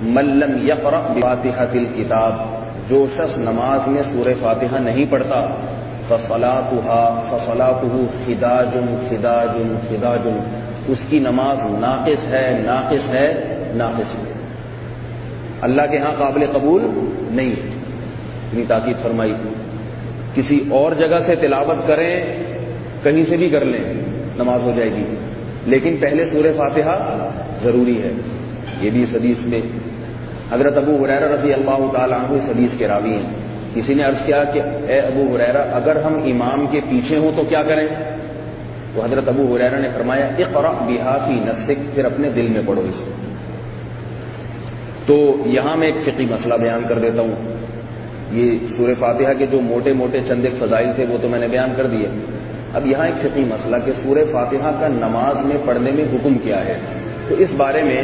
من لم یقرأ بفاتحۃ الکتاب، جو شخص نماز میں سورہ فاتحہ نہیں پڑھتا، فصلاته خداج خداج خداج، اس کی نماز ناقص ہے ناقص ہے ناقص ہے، اللہ کے ہاں قابل قبول نہیں ہے۔ اتنی تاکید فرمائی۔ کسی اور جگہ سے تلاوت کریں، کہیں سے بھی کر لیں، نماز ہو جائے گی، لیکن پہلے سورہ فاتحہ ضروری ہے۔ یہ بھی اس حدیث میں حضرت ابو ہریرہ رضی اللہ تعالیٰ عنہ اس حدیث کے راوی ہیں۔ کسی نے عرض کیا کہ اے ابو ہریرہ، اگر ہم امام کے پیچھے ہوں تو کیا کریں؟ تو حضرت ابو ہریرہ نے فرمایا اقرأ بہا فی نفسک، پھر اپنے دل میں پڑھو اس کو۔ تو یہاں میں ایک فقہی مسئلہ بیان کر دیتا ہوں۔ یہ سورہ فاتحہ کے جو موٹے موٹے چند ایک فضائل تھے وہ تو میں نے بیان کر دیے۔ اب یہاں ایک فقہی مسئلہ کہ سورہ فاتحہ کا نماز میں پڑھنے میں حکم کیا ہے۔ تو اس بارے میں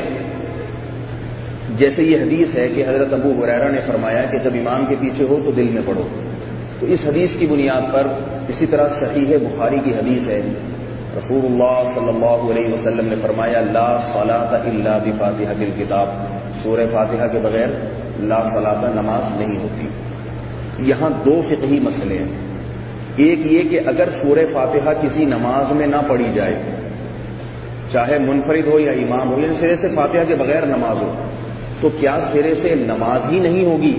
جیسے یہ حدیث ہے کہ حضرت ابو ہریرہ نے فرمایا کہ جب امام کے پیچھے ہو تو دل میں پڑھو، تو اس حدیث کی بنیاد پر اسی طرح صحیح بخاری کی حدیث ہے، رسول اللہ صلی اللہ علیہ وسلم نے فرمایا لا صلاۃ الا بفاتحۃ الکتاب، سورہ فاتحہ کے بغیر لا صلاۃ نماز نہیں ہوتی۔ یہاں دو فقہی مسئلے ہیں۔ ایک یہ کہ اگر سورہ فاتحہ کسی نماز میں نہ پڑھی جائے، چاہے منفرد ہو یا امام ہو، یعنی سرے سے فاتحہ کے بغیر نماز ہو، تو کیا سرے سے نماز ہی نہیں ہوگی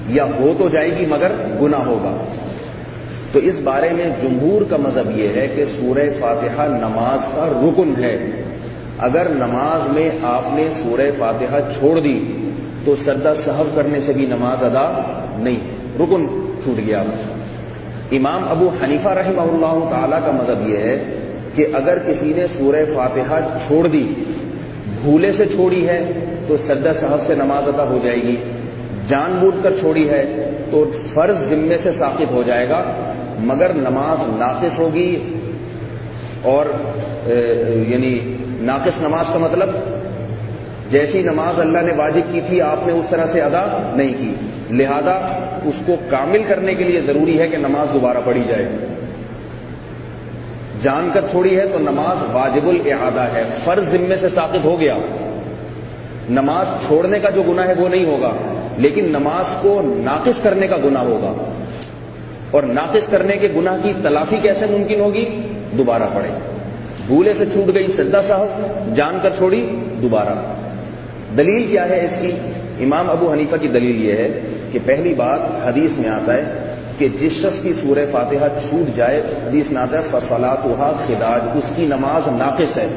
یا ہو تو جائے گی مگر گناہ ہوگا؟ تو اس بارے میں جمہور کا مذہب یہ ہے کہ سورہ فاتحہ نماز کا رکن ہے۔ اگر نماز میں آپ نے سورہ فاتحہ چھوڑ دی تو سجدہ سہو کرنے سے بھی نماز ادا نہیں ہے، رکن چھوٹ گیا۔ امام ابو حنیفہ رحمہ اللہ تعالی کا مذہب یہ ہے کہ اگر کسی نے سورہ فاتحہ چھوڑ دی، بھولے سے چھوڑی ہے تو سجدہ سہو سے نماز ادا ہو جائے گی، جان بوجھ کر چھوڑی ہے تو فرض ذمے سے ساقط ہو جائے گا، مگر نماز ناقص ہوگی۔ اور یعنی ناقص نماز کا مطلب جیسی نماز اللہ نے واجب کی تھی آپ نے اس طرح سے ادا نہیں کی، لہذا اس کو کامل کرنے کے لیے ضروری ہے کہ نماز دوبارہ پڑھی جائے۔ جان کر چھوڑی ہے تو نماز واجب الاعادہ ہے، فرض ذمے سے ساقط ہو گیا۔ نماز چھوڑنے کا جو گناہ ہے وہ نہیں ہوگا، لیکن نماز کو ناقص کرنے کا گناہ ہوگا، اور ناقص کرنے کے گناہ کی تلافی کیسے ممکن ہوگی؟ دوبارہ پڑھے۔ بھولے سے چھوٹ گئی سجدہ سہو، جان کر چھوڑی دوبارہ۔ دلیل کیا ہے اس کی؟ امام ابو حنیفہ کی دلیل یہ ہے کہ پہلی بات حدیث میں آتا ہے کہ جس شخص کی سورہ فاتحہ چھوٹ جائے، حدیث میں آتا ہے فصلاتها خداج، اس کی نماز ناقص ہے۔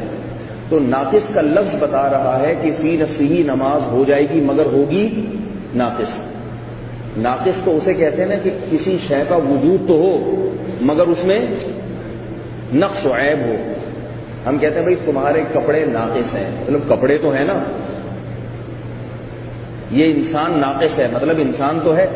تو ناقص کا لفظ بتا رہا ہے کہ فی نفسی ہی نماز ہو جائے گی مگر ہوگی ناقص۔ ناقص تو اسے کہتے ہیں نا کہ کسی شے کا وجود تو ہو مگر اس میں نقص و عیب ہو۔ ہم کہتے ہیں بھئی تمہارے کپڑے ناقص ہیں، مطلب کپڑے تو ہیں نا، یہ انسان ناقص ہے، مطلب انسان تو ہے